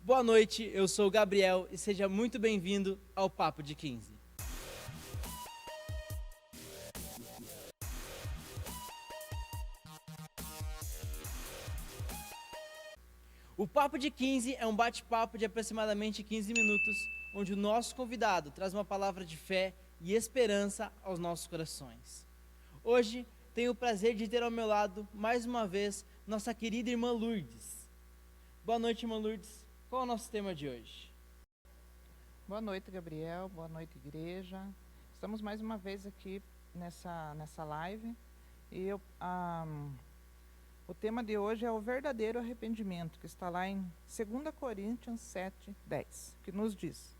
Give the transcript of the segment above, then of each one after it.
Boa noite, eu sou o Gabriel e seja muito bem-vindo ao Papo de 15. O Papo de 15 é um bate-papo de aproximadamente 15 minutos, onde o nosso convidado traz uma palavra de fé e esperança aos nossos corações. Hoje, tenho o prazer de ter ao meu lado, mais uma vez, nossa querida irmã Lourdes. Boa noite, irmã Lourdes. Qual é o nosso tema de hoje? Boa noite, Gabriel. Boa noite, igreja. Estamos mais uma vez aqui nessa live. O tema de hoje é o verdadeiro arrependimento, que está lá em 2 Coríntios 7:10, que nos diz: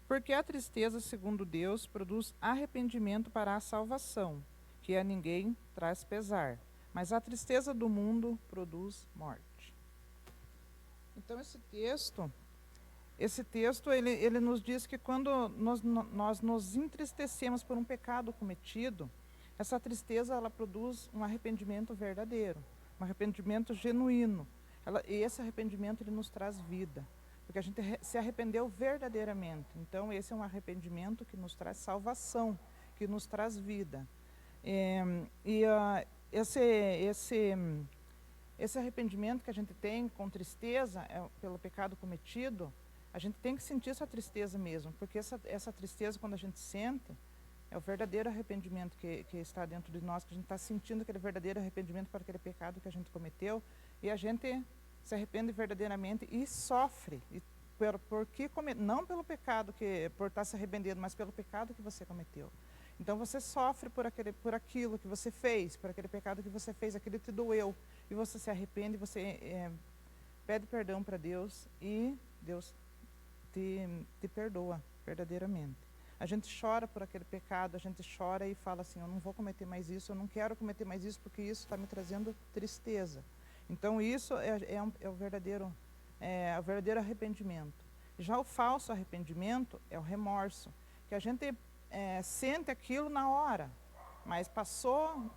Porque a tristeza, segundo Deus, produz arrependimento para a salvação, que a ninguém traz pesar, mas a tristeza do mundo produz morte. Então, esse texto ele nos diz que quando nós nos entristecemos por um pecado cometido, essa tristeza ela produz um arrependimento verdadeiro, um arrependimento genuíno. E esse arrependimento ele nos traz vida, porque a gente se arrependeu verdadeiramente. Então esse é um arrependimento que nos traz salvação, que nos traz vida. Esse arrependimento que a gente tem com tristeza pelo pecado cometido, a gente tem que sentir essa tristeza mesmo, porque essa tristeza, quando a gente sente, é o verdadeiro arrependimento que está dentro de nós, que a gente está sentindo aquele verdadeiro arrependimento para aquele pecado que a gente cometeu, e a gente se arrepende verdadeiramente e sofre, não pelo pecado, por estar se arrependendo, mas pelo pecado que você cometeu. Então você sofre por aquilo que você fez, por aquele pecado que você fez, aquilo te doeu, e você se arrepende, você pede perdão para Deus, e Deus te perdoa verdadeiramente. A gente chora por aquele pecado, a gente chora e fala assim, eu não vou cometer mais isso, eu não quero cometer mais isso, porque isso está me trazendo tristeza. Então isso é o verdadeiro arrependimento. Já o falso arrependimento é o remorso, que a gente sente aquilo na hora, mas passou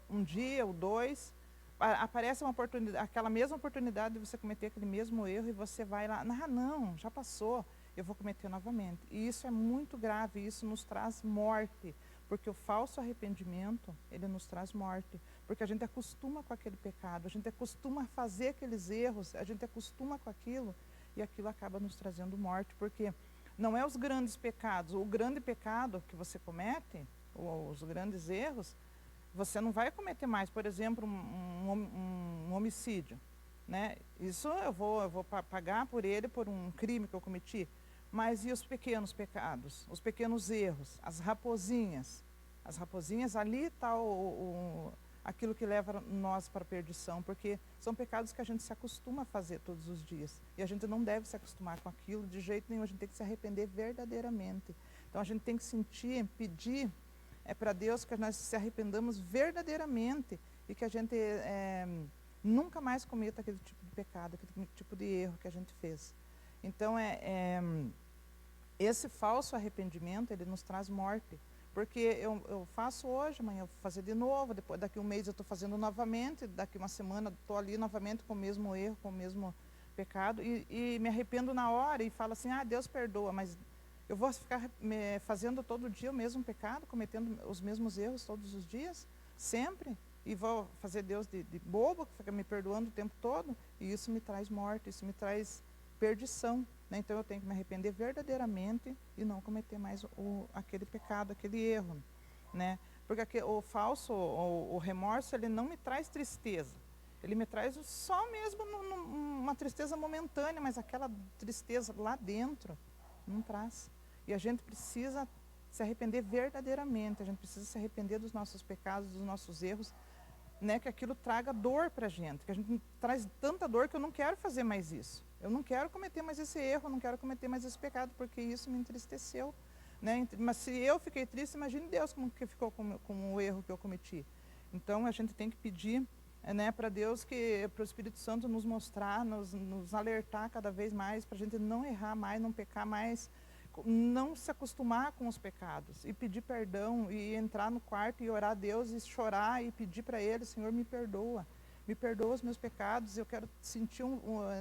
um dia ou dois, aparece uma oportunidade, aquela mesma oportunidade de você cometer aquele mesmo erro e você vai lá, não, já passou, eu vou cometer novamente. E isso é muito grave, isso nos traz morte, porque o falso arrependimento, ele nos traz morte, porque a gente acostuma com aquele pecado, a gente acostuma a fazer aqueles erros, a gente acostuma com aquilo, e aquilo acaba nos trazendo morte, porque não é os grandes pecados, o grande pecado que você comete, os grandes erros, você não vai cometer mais, por exemplo, um homicídio, né? Isso eu vou pagar por ele, por um crime que eu cometi. Mas e os pequenos pecados, os pequenos erros, as raposinhas? As raposinhas, ali está aquilo que leva nós para a perdição, porque são pecados que a gente se acostuma a fazer todos os dias. E a gente não deve se acostumar com aquilo de jeito nenhum, a gente tem que se arrepender verdadeiramente. Então a gente tem que pedir para Deus que nós se arrependamos verdadeiramente e que a gente nunca mais cometa aquele tipo de pecado, aquele tipo de erro que a gente fez. Então, esse falso arrependimento, ele nos traz morte, porque eu faço hoje, amanhã eu vou fazer de novo, depois, daqui um mês eu estou fazendo novamente, daqui uma semana estou ali novamente com o mesmo erro, com o mesmo pecado, e me arrependo na hora e falo assim, Deus perdoa, mas eu vou ficar fazendo todo dia o mesmo pecado, cometendo os mesmos erros todos os dias, sempre, e vou fazer Deus de bobo, que fica me perdoando o tempo todo, e isso me traz morte, isso me traz perdição, né? Então eu tenho que me arrepender verdadeiramente e não cometer mais aquele pecado, aquele erro, né? Porque o falso, o remorso, ele não me traz tristeza, ele me traz só mesmo uma tristeza momentânea, mas aquela tristeza lá dentro não traz. E a gente precisa se arrepender verdadeiramente, a gente precisa se arrepender dos nossos pecados, dos nossos erros, né, que aquilo traga dor para a gente, que a gente traz tanta dor que eu não quero fazer mais isso. Eu não quero cometer mais esse erro, eu não quero cometer mais esse pecado, porque isso me entristeceu. Né? Mas se eu fiquei triste, imagine Deus como que ficou com o erro que eu cometi. Então a gente tem que pedir para Deus, para o Espírito Santo nos mostrar, nos alertar cada vez mais, para a gente não errar mais, não pecar mais, não se acostumar com os pecados e pedir perdão e entrar no quarto e orar a Deus e chorar e pedir para Ele, Senhor, me perdoa. me perdoa os meus pecados, eu quero sentir,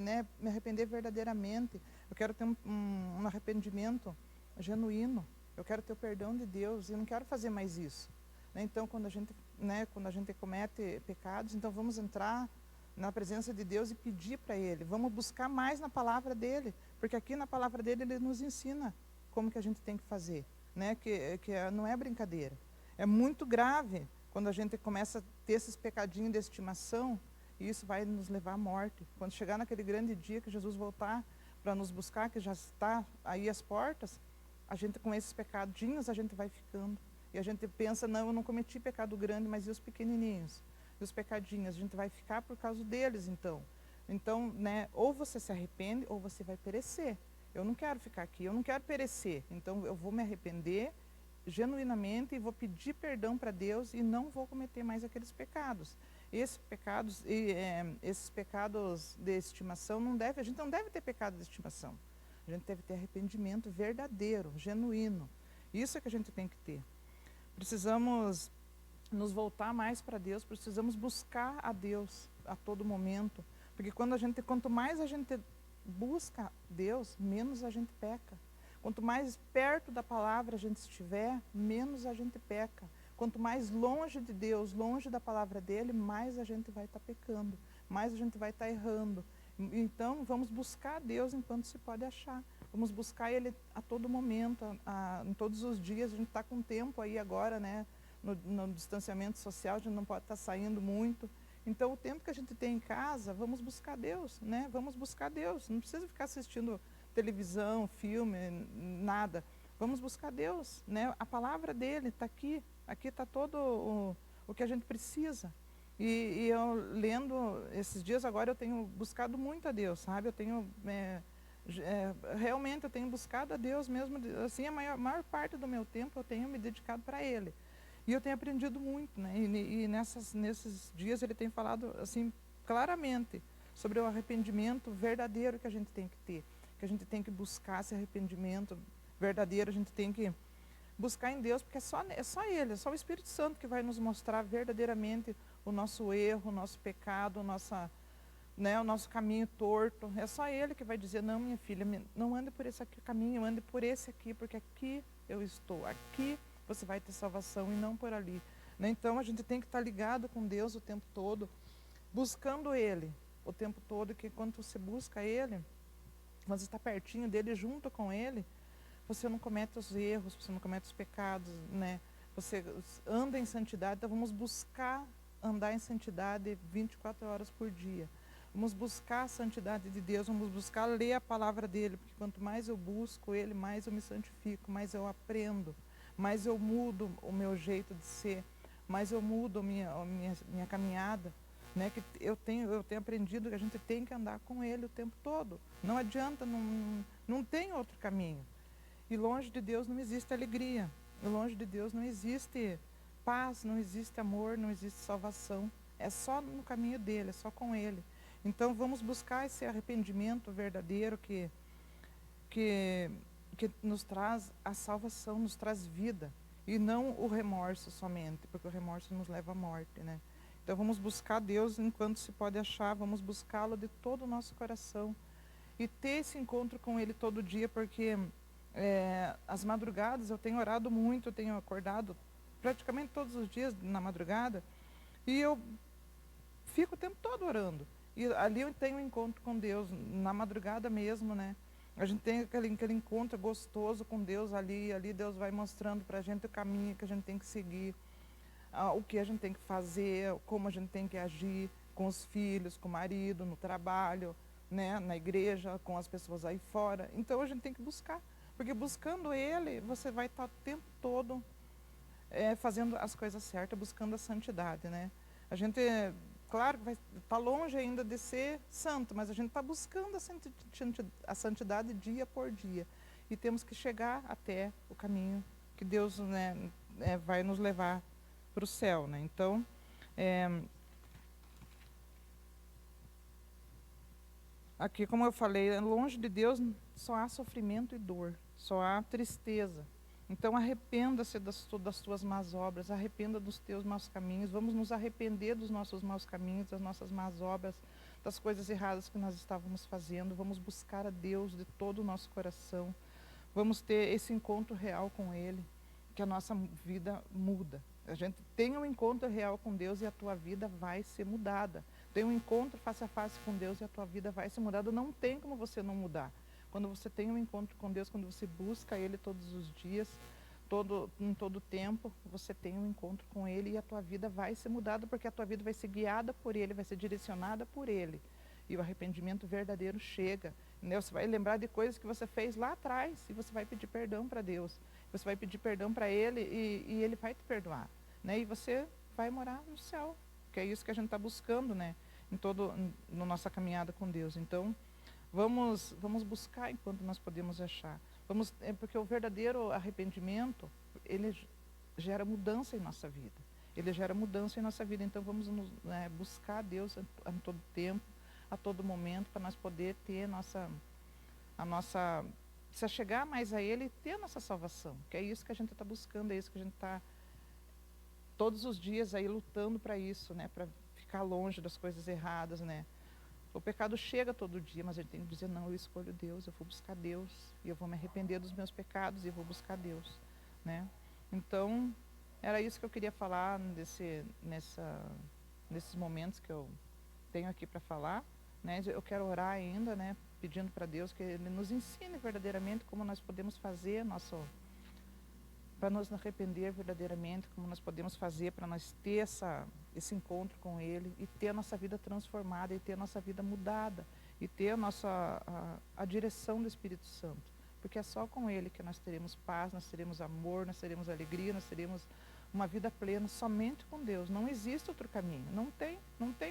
né, me arrepender verdadeiramente, eu quero ter um arrependimento genuíno, eu quero ter o perdão de Deus e eu não quero fazer mais isso. Né? Então, quando a gente comete pecados, então vamos entrar na presença de Deus e pedir para Ele, vamos buscar mais na palavra dEle, porque aqui na palavra dEle Ele nos ensina como que a gente tem que fazer, né? que não é brincadeira, é muito grave quando a gente começa a ter esses pecadinhos de estimação, e isso vai nos levar à morte. Quando chegar naquele grande dia que Jesus voltar para nos buscar, que já está aí às portas, a gente com esses pecadinhos a gente vai ficando. E a gente pensa, não, eu não cometi pecado grande, mas e os pequenininhos? E os pecadinhos? A gente vai ficar por causa deles, então. Então, né, ou você se arrepende, ou você vai perecer. Eu não quero ficar aqui, eu não quero perecer. Então, eu vou me arrepender genuinamente e vou pedir perdão para Deus e não vou cometer mais aqueles pecados. Esses pecados de estimação a gente não deve ter pecado de estimação. A gente deve ter arrependimento verdadeiro, genuíno. Isso é que a gente tem que ter. Precisamos nos voltar mais para Deus, precisamos buscar a Deus a todo momento, porque quanto mais a gente busca Deus, menos a gente peca. Quanto mais perto da palavra a gente estiver, menos a gente peca. Quanto mais longe de Deus, longe da palavra dele, mais a gente vai estar pecando, mais a gente vai estar errando. Então, vamos buscar Deus enquanto se pode achar. Vamos buscar Ele a todo momento, em todos os dias. A gente está com tempo aí agora, né? No distanciamento social, a gente não pode estar saindo muito. Então, o tempo que a gente tem em casa, vamos buscar Deus, né? Vamos buscar Deus. Não precisa ficar assistindo televisão, filme, nada. Vamos buscar Deus, né? A palavra dele está aqui. Aqui está todo o que a gente precisa. E eu lendo esses dias agora, eu tenho buscado muito a Deus, sabe? Eu tenho realmente eu tenho buscado a Deus mesmo, assim, a maior parte do meu tempo eu tenho me dedicado para Ele. E eu tenho aprendido muito, né? E nesses dias ele tem falado, assim, claramente sobre o arrependimento verdadeiro que a gente tem que ter. Que a gente tem que buscar esse arrependimento verdadeiro, a gente tem que buscar em Deus, porque é só Ele, é só o Espírito Santo que vai nos mostrar verdadeiramente o nosso erro, o nosso pecado, o nosso caminho torto. É só Ele que vai dizer, não, minha filha, não ande por esse aqui caminho, ande por esse aqui, porque aqui eu estou, aqui você vai ter salvação e não por ali. Né? Então a gente tem que estar ligado com Deus o tempo todo, buscando Ele o tempo todo, que quando você busca Ele, quando você está pertinho dEle, junto com Ele, você não comete os erros, você não comete os pecados, né? Você anda em santidade. Então vamos buscar andar em santidade 24 horas por dia. Vamos buscar a santidade de Deus, vamos buscar ler a palavra dEle, porque quanto mais eu busco Ele, mais eu me santifico, mais eu aprendo, mais eu mudo o meu jeito de ser, mais eu mudo a minha caminhada. Né? Que eu tenho aprendido que a gente tem que andar com Ele o tempo todo. Não adianta, não tem outro caminho. E longe de Deus não existe alegria. E longe de Deus não existe paz, não existe amor, não existe salvação. É só no caminho dele, é só com Ele. Então vamos buscar esse arrependimento verdadeiro que nos traz a salvação, nos traz vida. E não o remorso somente, porque o remorso nos leva à morte, né? Então vamos buscar Deus enquanto se pode achar, vamos buscá-lo de todo o nosso coração. E ter esse encontro com Ele todo dia, porque as madrugadas eu tenho orado muito, eu tenho acordado praticamente todos os dias na madrugada, e eu fico o tempo todo orando. E ali eu tenho um encontro com Deus, na madrugada mesmo, né? A gente tem aquele encontro gostoso com Deus ali Deus vai mostrando para a gente o caminho que a gente tem que seguir, o que a gente tem que fazer, como a gente tem que agir com os filhos, com o marido, no trabalho, né? Na igreja, com as pessoas aí fora. Então a gente tem que buscar. Porque buscando Ele, você vai estar o tempo todo fazendo as coisas certas, buscando a santidade, né? A gente, claro, vai estar longe ainda de ser santo, mas a gente está buscando a santidade dia por dia. E temos que chegar até o caminho que Deus, né, vai nos levar para o céu, né? Então, aqui, como eu falei, longe de Deus só há sofrimento e dor. Só há tristeza. Então arrependa-se das tuas más obras, arrependa dos teus maus caminhos, vamos nos arrepender dos nossos maus caminhos, das nossas más obras, das coisas erradas que nós estávamos fazendo, vamos buscar a Deus de todo o nosso coração, vamos ter esse encontro real com Ele, que a nossa vida muda. A gente tem um encontro real com Deus e a tua vida vai ser mudada. Tem um encontro face a face com Deus e a tua vida vai ser mudada. Não tem como você não mudar. Quando você tem um encontro com Deus, quando você busca Ele todos os dias, em todo tempo, você tem um encontro com Ele e a tua vida vai ser mudada, porque a tua vida vai ser guiada por Ele, vai ser direcionada por Ele. E o arrependimento verdadeiro chega. Né? Você vai lembrar de coisas que você fez lá atrás e você vai pedir perdão para Deus. Você vai pedir perdão para Ele e Ele vai te perdoar. Né? E você vai morar no céu, que é isso que a gente está buscando, né? Na nossa caminhada com Deus. Então, vamos buscar enquanto nós podemos achar. Porque o verdadeiro arrependimento, ele gera mudança em nossa vida. Ele gera mudança em nossa vida. Então, vamos buscar Deus a todo tempo, a todo momento, para nós poder ter se achegar mais a Ele e ter a nossa salvação. Que é isso que a gente está buscando, é isso que a gente está todos os dias aí lutando para isso, né? Para ficar longe das coisas erradas, né? O pecado chega todo dia, mas a gente tem que dizer, não, eu escolho Deus, eu vou buscar Deus, e eu vou me arrepender dos meus pecados e eu vou buscar Deus, né? Então, era isso que eu queria falar nesses momentos que eu tenho aqui para falar, né? Eu quero orar ainda, né? Pedindo para Deus que Ele nos ensine verdadeiramente como nós podemos fazer para nos arrepender verdadeiramente, como nós podemos fazer para nós ter esse encontro com Ele e ter a nossa vida transformada e ter a nossa vida mudada e ter a direção do Espírito Santo. Porque é só com Ele que nós teremos paz, nós teremos amor, nós teremos alegria, nós teremos uma vida plena somente com Deus. Não existe outro caminho, não tem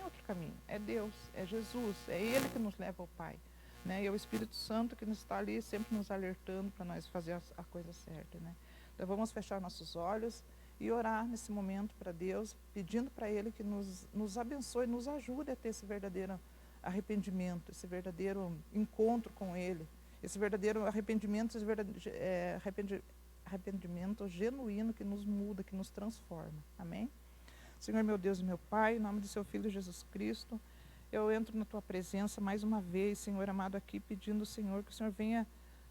outro caminho. É Deus, é Jesus, é Ele que nos leva ao Pai. Né? E é o Espírito Santo que nos está ali sempre nos alertando para nós fazer a coisa certa, né? Então vamos fechar nossos olhos e orar nesse momento para Deus, pedindo para Ele que nos abençoe, nos ajude a ter esse verdadeiro arrependimento, esse verdadeiro encontro com Ele, esse verdadeiro arrependimento, arrependimento genuíno que nos muda, que nos transforma. Amém? Senhor meu Deus e meu Pai, em nome do Seu Filho Jesus Cristo, eu entro na Tua presença mais uma vez, Senhor amado, aqui pedindo, Senhor, que o Senhor venha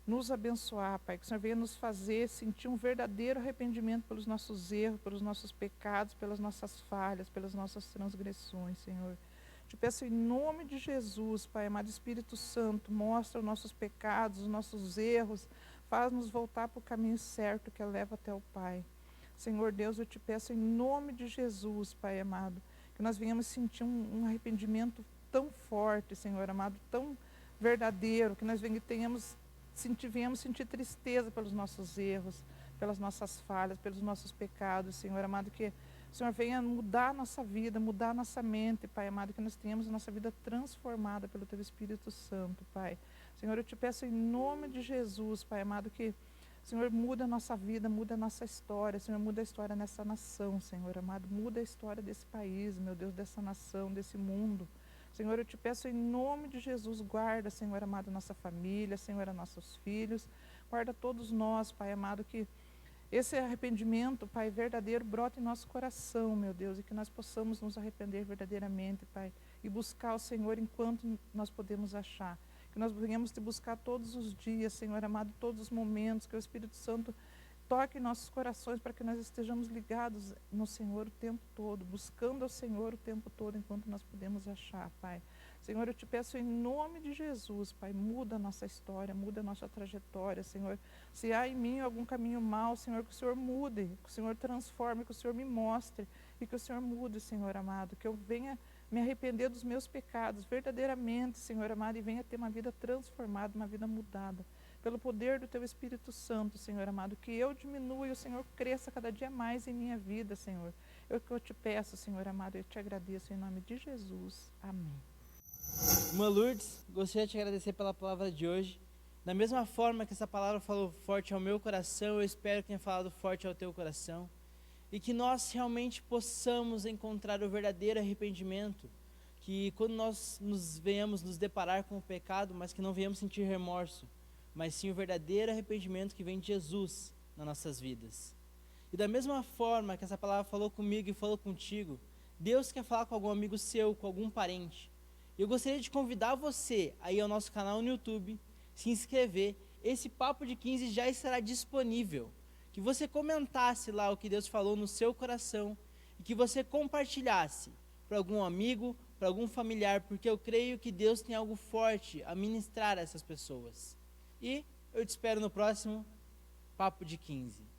nos abençoar, Pai, que o Senhor venha nos fazer sentir um verdadeiro arrependimento pelos nossos erros, pelos nossos pecados, pelas nossas falhas, pelas nossas transgressões, Senhor. Te peço em nome de Jesus, Pai, amado Espírito Santo, mostra os nossos pecados, os nossos erros, faz-nos voltar para o caminho certo que leva até o Pai. Senhor Deus, eu te peço em nome de Jesus, Pai amado, que nós venhamos sentir um arrependimento tão forte, Senhor amado, tão verdadeiro, que nós venhamos sentir tristeza pelos nossos erros, pelas nossas falhas, pelos nossos pecados, Senhor amado, que o Senhor venha mudar a nossa vida, mudar a nossa mente, Pai amado, que nós tenhamos a nossa vida transformada pelo Teu Espírito Santo, Pai. Senhor, eu te peço em nome de Jesus, Pai amado, que o Senhor muda a nossa vida, muda a nossa história, Senhor, muda a história nessa nação, Senhor amado, muda a história desse país, meu Deus, dessa nação, desse mundo. Senhor, eu te peço em nome de Jesus, guarda, Senhor amado, nossa família, Senhor, nossos filhos, guarda todos nós, Pai amado, que esse arrependimento, Pai, verdadeiro, brota em nosso coração, meu Deus, e que nós possamos nos arrepender verdadeiramente, Pai, e buscar o Senhor enquanto nós podemos achar. Que nós venhamos te buscar todos os dias, Senhor amado, todos os momentos, que o Espírito Santo toque em nossos corações para que nós estejamos ligados no Senhor o tempo todo, buscando ao Senhor o tempo todo, enquanto nós podemos achar, Pai. Senhor, eu te peço em nome de Jesus, Pai, muda a nossa história, muda a nossa trajetória, Senhor. Se há em mim algum caminho mau, Senhor, que o Senhor mude, que o Senhor transforme, que o Senhor me mostre e que o Senhor mude, Senhor amado, que eu venha me arrepender dos meus pecados verdadeiramente, Senhor amado, e venha ter uma vida transformada, uma vida mudada. Pelo poder do Teu Espírito Santo, Senhor amado, que eu diminua e o Senhor cresça cada dia mais em minha vida, Senhor. Eu te peço, Senhor amado, eu te agradeço em nome de Jesus. Amém. Irmã Lourdes, gostaria de te agradecer pela palavra de hoje. Da mesma forma que essa palavra falou forte ao meu coração, eu espero que tenha falado forte ao teu coração. E que nós realmente possamos encontrar o verdadeiro arrependimento. Que quando nós venhamos nos deparar com o pecado, mas que não venhamos sentir remorso, mas sim o verdadeiro arrependimento que vem de Jesus, nas nossas vidas. E da mesma forma que essa palavra falou comigo e falou contigo, Deus quer falar com algum amigo seu, com algum parente. E eu gostaria de convidar você aí ao nosso canal no YouTube, se inscrever. Esse Papo de 15 já estará disponível. Que você comentasse lá o que Deus falou no seu coração e que você compartilhasse para algum amigo, para algum familiar, porque eu creio que Deus tem algo forte a ministrar a essas pessoas. E eu te espero no próximo Papo de 15.